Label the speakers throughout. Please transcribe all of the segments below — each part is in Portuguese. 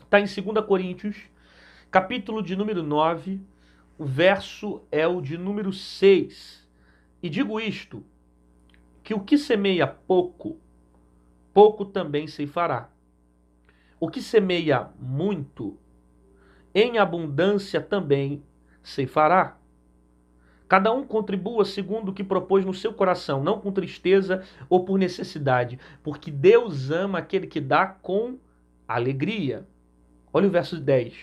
Speaker 1: Está em 2 Coríntios, capítulo de número 9, o verso é o de número 6. E digo isto, que o que semeia pouco, pouco também ceifará. O que semeia muito, em abundância também ceifará. Cada um contribua segundo o que propôs no seu coração, não com tristeza ou por necessidade, porque Deus ama aquele que dá com alegria. Olha o verso 10.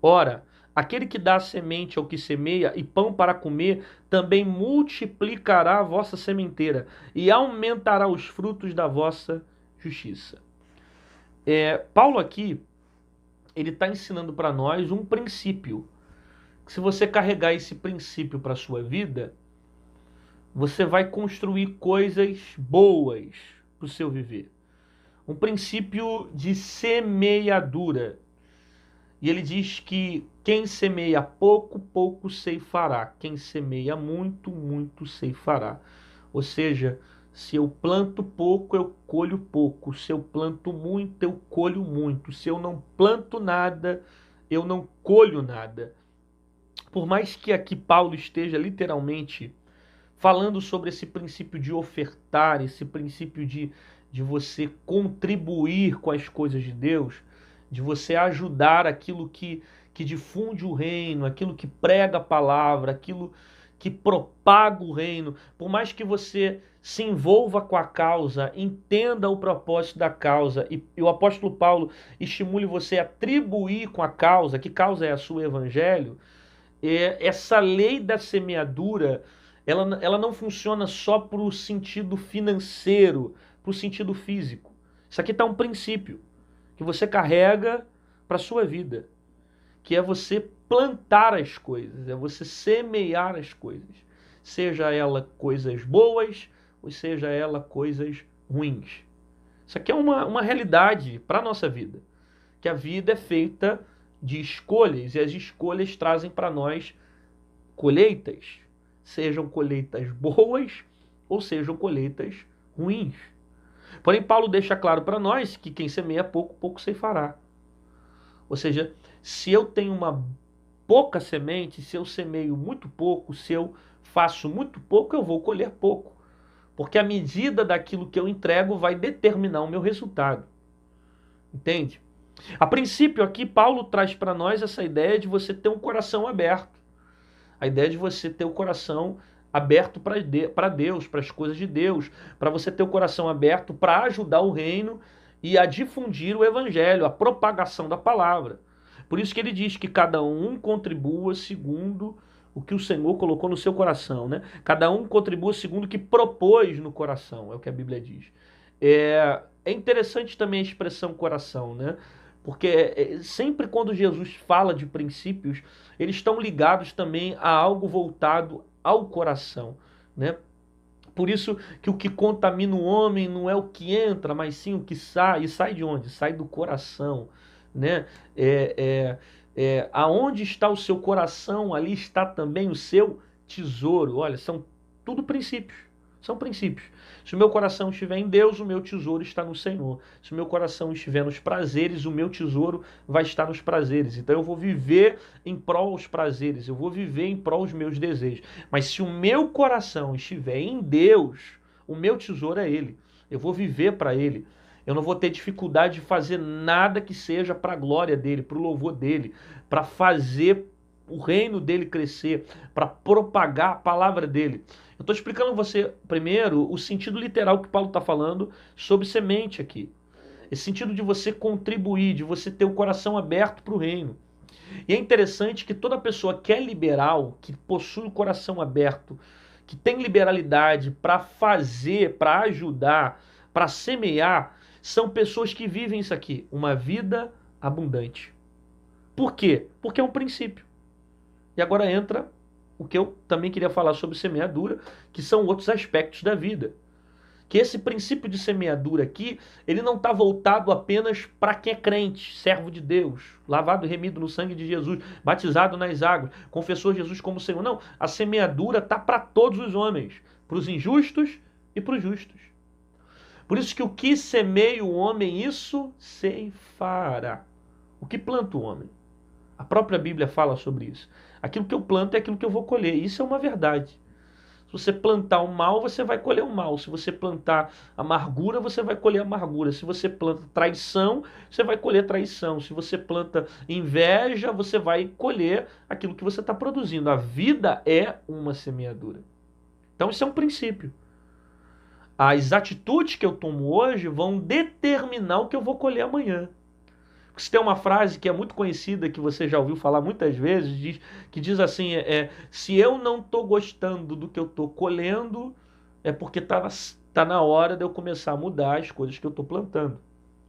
Speaker 1: Ora, aquele que dá semente ao que semeia e pão para comer, também multiplicará a vossa sementeira e aumentará os frutos da vossa justiça. Paulo aqui, ele está ensinando para nós um princípio. Se você carregar esse princípio para a sua vida, você vai construir coisas boas para o seu viver. Um princípio de semeadura. E ele diz que quem semeia pouco, pouco ceifará. Quem semeia muito, muito ceifará. Ou seja, se eu planto pouco, eu colho pouco. Se eu planto muito, eu colho muito. Se eu não planto nada, eu não colho nada. Por mais que aqui Paulo esteja literalmente falando sobre esse princípio de ofertar, esse princípio de você contribuir com as coisas de Deus, de você ajudar aquilo que difunde o reino, aquilo que prega a palavra, aquilo que propaga o reino, por mais que você se envolva com a causa, entenda o propósito da causa, e o apóstolo Paulo estimule você a atribuir com a causa, que causa é a sua evangelho, essa lei da semeadura, ela não funciona só para o sentido financeiro, para o sentido físico. Isso aqui está um princípio que você carrega para a sua vida, que é você plantar as coisas, é você semear as coisas, seja ela coisas boas ou seja ela coisas ruins. Isso aqui é uma realidade para a nossa vida, que a vida é feita de escolhas e as escolhas trazem para nós colheitas, sejam colheitas boas ou sejam colheitas ruins. Porém, Paulo deixa claro para nós que quem semeia pouco, pouco ceifará. Ou seja, se eu tenho uma pouca semente, se eu semeio muito pouco, se eu faço muito pouco, eu vou colher pouco. Porque a medida daquilo que eu entrego vai determinar o meu resultado. Entende? A princípio aqui, Paulo traz para nós essa ideia de você ter um coração aberto. A ideia de você ter o coração aberto para Deus, para as coisas de Deus, para você ter o coração aberto para ajudar o reino e a difundir o evangelho, a propagação da palavra. Por isso que ele diz que cada um contribua segundo o que o Senhor colocou no seu coração, né? Cada um contribua segundo o que propôs no coração, é o que a Bíblia diz. É interessante também a expressão coração, né? Porque sempre quando Jesus fala de princípios, eles estão ligados também a algo voltado ao coração, né? Por isso que o que contamina o homem não é o que entra, mas sim o que sai. E sai de onde? Sai do coração, né? Aonde está o seu coração, ali está também o seu tesouro. Olha, são tudo princípios. São princípios. Se o meu coração estiver em Deus, o meu tesouro está no Senhor. Se o meu coração estiver nos prazeres, o meu tesouro vai estar nos prazeres. Então eu vou viver em prol aos prazeres, eu vou viver em prol aos meus desejos. Mas se o meu coração estiver em Deus, o meu tesouro é Ele. Eu vou viver para Ele. Eu não vou ter dificuldade de fazer nada que seja para a glória dEle, para o louvor dEle, para fazer o reino dEle crescer, para propagar a palavra dEle. Eu estou explicando a você, primeiro, o sentido literal que Paulo está falando sobre semente aqui. Esse sentido de você contribuir, de você ter o coração aberto para o reino. E é interessante que toda pessoa que é liberal, que possui o coração aberto, que tem liberalidade para fazer, para ajudar, para semear, são pessoas que vivem isso aqui, uma vida abundante. Por quê? Porque é um princípio. E agora entra o que eu também queria falar sobre semeadura, que são outros aspectos da vida. Que esse princípio de semeadura aqui, ele não está voltado apenas para quem é crente, servo de Deus, lavado e remido no sangue de Jesus, batizado nas águas, confessou Jesus como Senhor. Não, a semeadura está para todos os homens, para os injustos e para os justos. Por isso que o que semeia o homem, isso ceifará. O que planta o homem? A própria Bíblia fala sobre isso. Aquilo que eu planto é aquilo que eu vou colher. Isso é uma verdade. Se você plantar o mal, você vai colher o mal. Se você plantar amargura, você vai colher amargura. Se você planta traição, você vai colher traição. Se você planta inveja, você vai colher aquilo que você está produzindo. A vida é uma semeadura. Então, isso é um princípio. As atitudes que eu tomo hoje vão determinar o que eu vou colher amanhã. Se tem uma frase que é muito conhecida, que você já ouviu falar muitas vezes, que diz assim, se eu não estou gostando do que eu estou colhendo, é porque tá na hora de eu começar a mudar as coisas que eu estou plantando.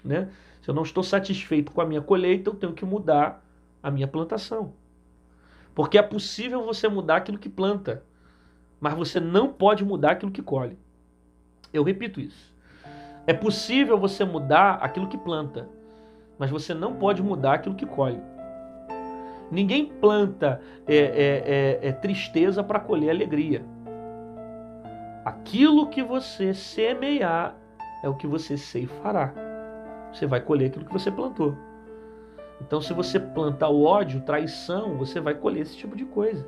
Speaker 1: Né? Se eu não estou satisfeito com a minha colheita, eu tenho que mudar a minha plantação. Porque é possível você mudar aquilo que planta, mas você não pode mudar aquilo que colhe. Eu repito isso. É possível você mudar aquilo que planta, mas você não pode mudar aquilo que colhe. Ninguém planta tristeza para colher alegria. Aquilo que você semear é o que você ceifará. Você vai colher aquilo que você plantou. Então, se você plantar o ódio, traição, você vai colher esse tipo de coisa.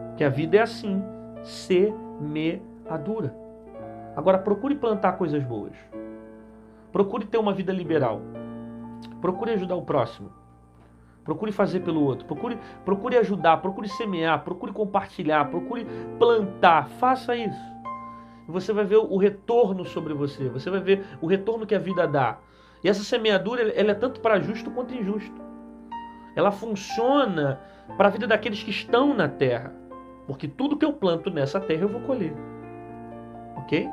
Speaker 1: Porque a vida é assim, semeadura. Agora, procure plantar coisas boas. Procure ter uma vida liberal. Procure ajudar o próximo. Procure fazer pelo outro. Procure ajudar, procure semear, procure compartilhar, procure plantar. Faça isso. E você vai ver o retorno sobre você. Você vai ver o retorno que a vida dá. E essa semeadura, ela é tanto para justo quanto injusto. Ela funciona para a vida daqueles que estão na terra. Porque tudo que eu planto nessa terra eu vou colher. Ok?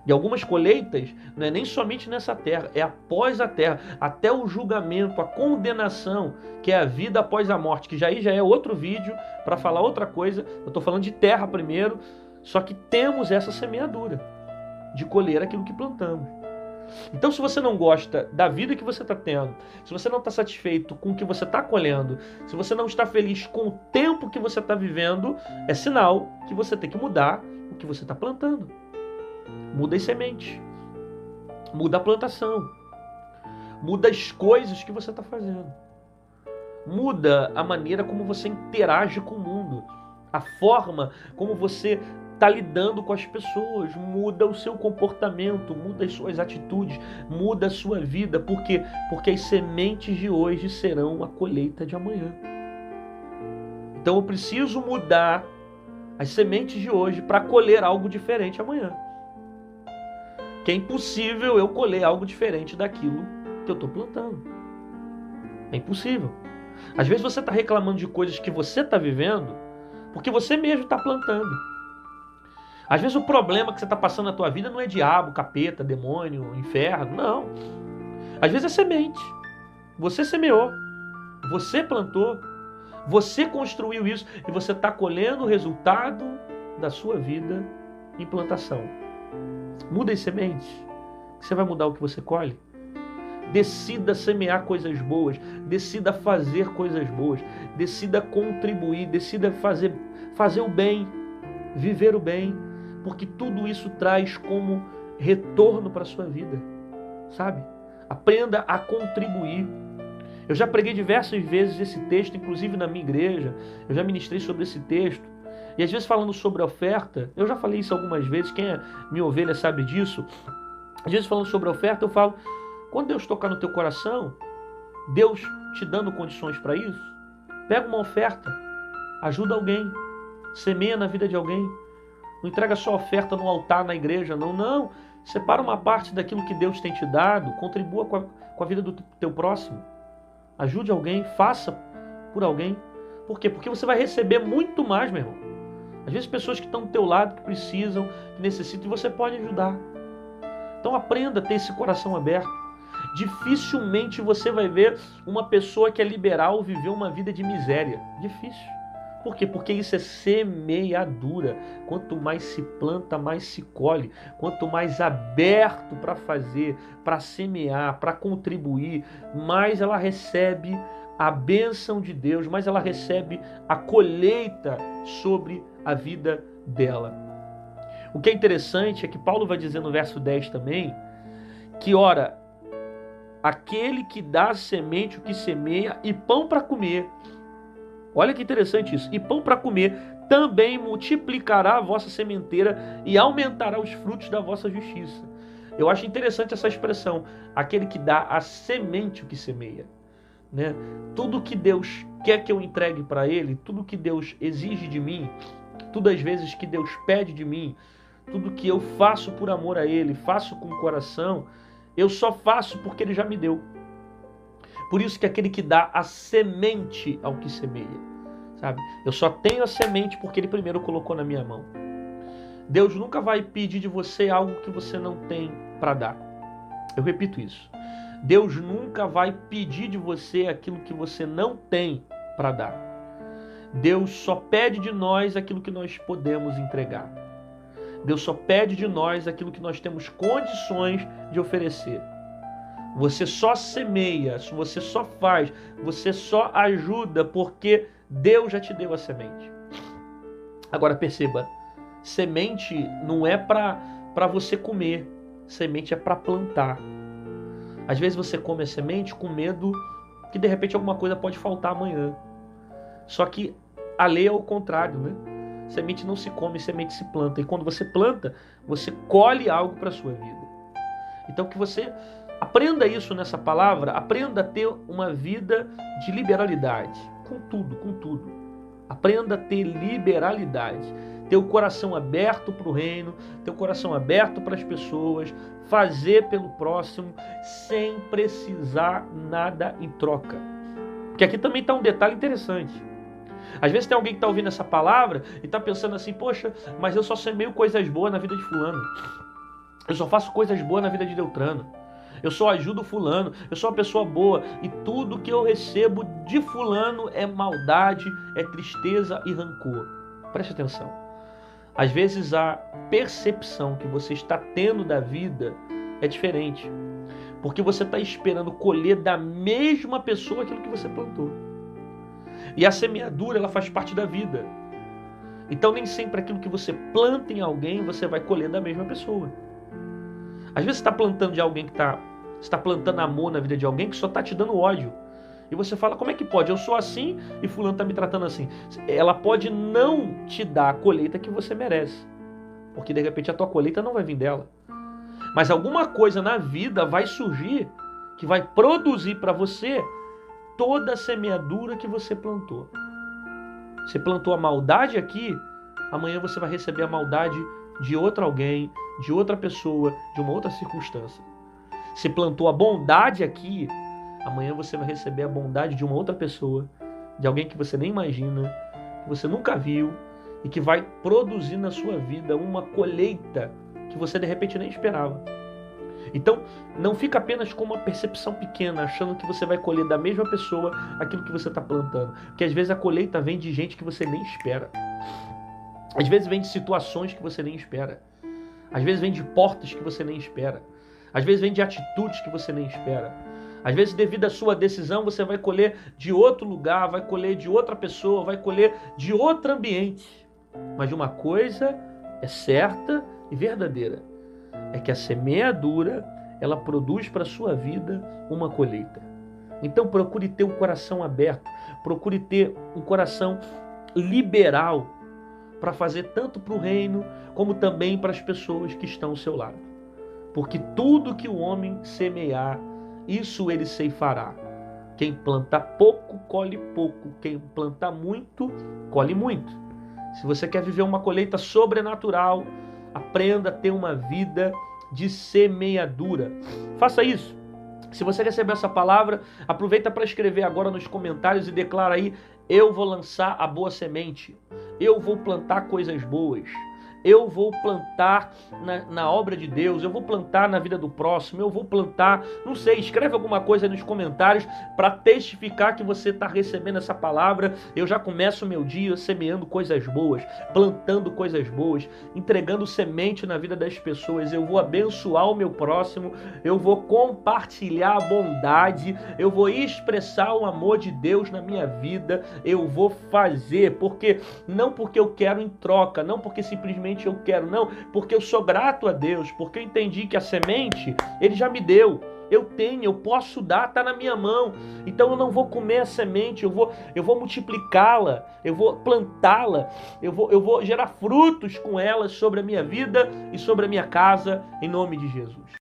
Speaker 1: E algumas colheitas não é nem somente nessa terra, é após a terra, até o julgamento, a condenação, que é a vida após a morte, que já é outro vídeo para falar outra coisa. Eu estou falando de terra primeiro, só que temos essa semeadura de colher aquilo que plantamos. Então, se você não gosta da vida que você está tendo, se você não está satisfeito com o que você está colhendo, se você não está feliz com o tempo que você está vivendo, é sinal que você tem que mudar o que você está plantando. Muda as sementes, muda a plantação, muda as coisas que você está fazendo, muda a maneira como você interage com o mundo, a forma como você está lidando com as pessoas, muda o seu comportamento, muda as suas atitudes, muda a sua vida. Por quê? Porque as sementes de hoje serão a colheita de amanhã. Então eu preciso mudar as sementes de hoje para colher algo diferente amanhã. Que é impossível eu colher algo diferente daquilo que eu estou plantando. É impossível. Às vezes você está reclamando de coisas que você está vivendo porque você mesmo está plantando. Às vezes o problema que você está passando na tua vida não é diabo, capeta, demônio, inferno, não. Às vezes é semente. Você semeou, você plantou, você construiu isso e você está colhendo o resultado da sua vida em plantação. Muda as sementes, você vai mudar o que você colhe. Decida semear coisas boas, decida fazer coisas boas, decida contribuir, decida fazer o bem, viver o bem, porque tudo isso traz como retorno para a sua vida, sabe? Aprenda a contribuir. Eu já preguei diversas vezes esse texto, inclusive na minha igreja, eu já ministrei sobre esse texto. E às vezes falando sobre oferta, eu já falei isso algumas vezes, quem é minha ovelha sabe disso. Às vezes falando sobre oferta, eu falo, quando Deus tocar no teu coração, Deus te dando condições para isso, pega uma oferta, ajuda alguém, semeia na vida de alguém. Não entrega só oferta no altar, na igreja, não. Separa uma parte daquilo que Deus tem te dado, contribua com a vida do teu próximo. Ajude alguém, faça por alguém. Por quê? Porque você vai receber muito mais, meu irmão. Às vezes pessoas que estão do teu lado, que precisam, que necessitam, e você pode ajudar. Então aprenda a ter esse coração aberto. Dificilmente você vai ver uma pessoa que é liberal viver uma vida de miséria. Difícil. Por quê? Porque isso é semeadura. Quanto mais se planta, mais se colhe. Quanto mais aberto para fazer, para semear, para contribuir, mais ela recebe a bênção de Deus, mais ela recebe a colheita sobre a vida dela. O que é interessante é que Paulo vai dizer no verso 10 também, que ora, aquele que dá semente, o que semeia, e pão para comer. Olha que interessante isso. E pão para comer também multiplicará a vossa sementeira e aumentará os frutos da vossa justiça. Eu acho interessante essa expressão, aquele que dá a semente, o que semeia. Né? Tudo que Deus quer que eu entregue para Ele, tudo que Deus exige de mim, tudo às vezes que Deus pede de mim, tudo que eu faço por amor a Ele, faço com o coração, eu só faço porque Ele já me deu. Por isso que aquele que dá a semente ao que semeia, sabe? Eu só tenho a semente porque Ele primeiro colocou na minha mão. Deus nunca vai pedir de você algo que você não tem para dar. Eu repito isso. Deus nunca vai pedir de você aquilo que você não tem para dar. Deus só pede de nós aquilo que nós podemos entregar. Deus só pede de nós aquilo que nós temos condições de oferecer. Você só semeia, você só faz, você só ajuda porque Deus já te deu a semente. Agora perceba, semente não é para você comer, semente é para plantar. Às vezes você come a semente com medo que de repente alguma coisa pode faltar amanhã. Só que a lei é o contrário, né? Semente não se come, semente se planta. E quando você planta, você colhe algo para a sua vida. Então que você aprenda isso nessa palavra, aprenda a ter uma vida de liberalidade. Com tudo, com tudo. Aprenda a ter liberalidade. Ter o coração aberto para o reino, ter o coração aberto para as pessoas, fazer pelo próximo sem precisar nada em troca. Porque aqui também está um detalhe interessante. Às vezes tem alguém que está ouvindo essa palavra e está pensando assim, poxa, mas eu só semeio coisas boas na vida de fulano. Eu só faço coisas boas na vida de Beltrano. Eu só ajudo fulano, eu sou uma pessoa boa e tudo que eu recebo de fulano é maldade, é tristeza e rancor. Preste atenção. Às vezes a percepção que você está tendo da vida é diferente. Porque você está esperando colher da mesma pessoa aquilo que você plantou. E a semeadura, ela faz parte da vida. Então nem sempre aquilo que você planta em alguém, você vai colher da mesma pessoa. Às vezes você está plantando de alguém que está plantando amor na vida de alguém que só está te dando ódio. E você fala, como é que pode? Eu sou assim e fulano está me tratando assim. Ela pode não te dar a colheita que você merece. Porque de repente a tua colheita não vai vir dela. Mas alguma coisa na vida vai surgir que vai produzir para você toda a semeadura que você plantou. Você plantou a maldade aqui, amanhã você vai receber a maldade de outro alguém, de outra pessoa, de uma outra circunstância. Se plantou a bondade aqui, amanhã você vai receber a bondade de uma outra pessoa, de alguém que você nem imagina, que você nunca viu e que vai produzir na sua vida uma colheita que você de repente nem esperava. Então, não fica apenas com uma percepção pequena, achando que você vai colher da mesma pessoa aquilo que você está plantando. Porque às vezes a colheita vem de gente que você nem espera. Às vezes vem de situações que você nem espera. Às vezes vem de portas que você nem espera. Às vezes vem de atitudes que você nem espera. Às vezes, devido à sua decisão, você vai colher de outro lugar, vai colher de outra pessoa, vai colher de outro ambiente. Mas de uma coisa é certa e verdadeira. É que a semeadura, ela produz para a sua vida uma colheita. Então procure ter um coração aberto, procure ter um coração liberal para fazer tanto para o reino, como também para as pessoas que estão ao seu lado. Porque tudo que o homem semear, isso ele ceifará. Quem planta pouco, colhe pouco. Quem planta muito, colhe muito. Se você quer viver uma colheita sobrenatural, aprenda a ter uma vida de semeadura. Faça isso. Se você recebeu essa palavra, aproveita para escrever agora nos comentários e declara aí: eu vou lançar a boa semente. Eu vou plantar coisas boas. Eu vou plantar na obra de Deus, eu vou plantar na vida do próximo, eu vou plantar, não sei, escreve alguma coisa aí nos comentários para testificar que você está recebendo essa palavra. Eu já começo o meu dia semeando coisas boas, plantando coisas boas, entregando semente na vida das pessoas. Eu vou abençoar o meu próximo, eu vou compartilhar a bondade, eu vou expressar o amor de Deus na minha vida, eu vou fazer, não porque eu quero em troca, não porque simplesmente eu quero, não, porque eu sou grato a Deus, porque eu entendi que a semente, Ele já me deu. Eu tenho, eu posso dar, está na minha mão. Então eu não vou comer a semente, eu vou multiplicá-la, eu vou plantá-la, eu vou gerar frutos com ela sobre a minha vida e sobre a minha casa, em nome de Jesus.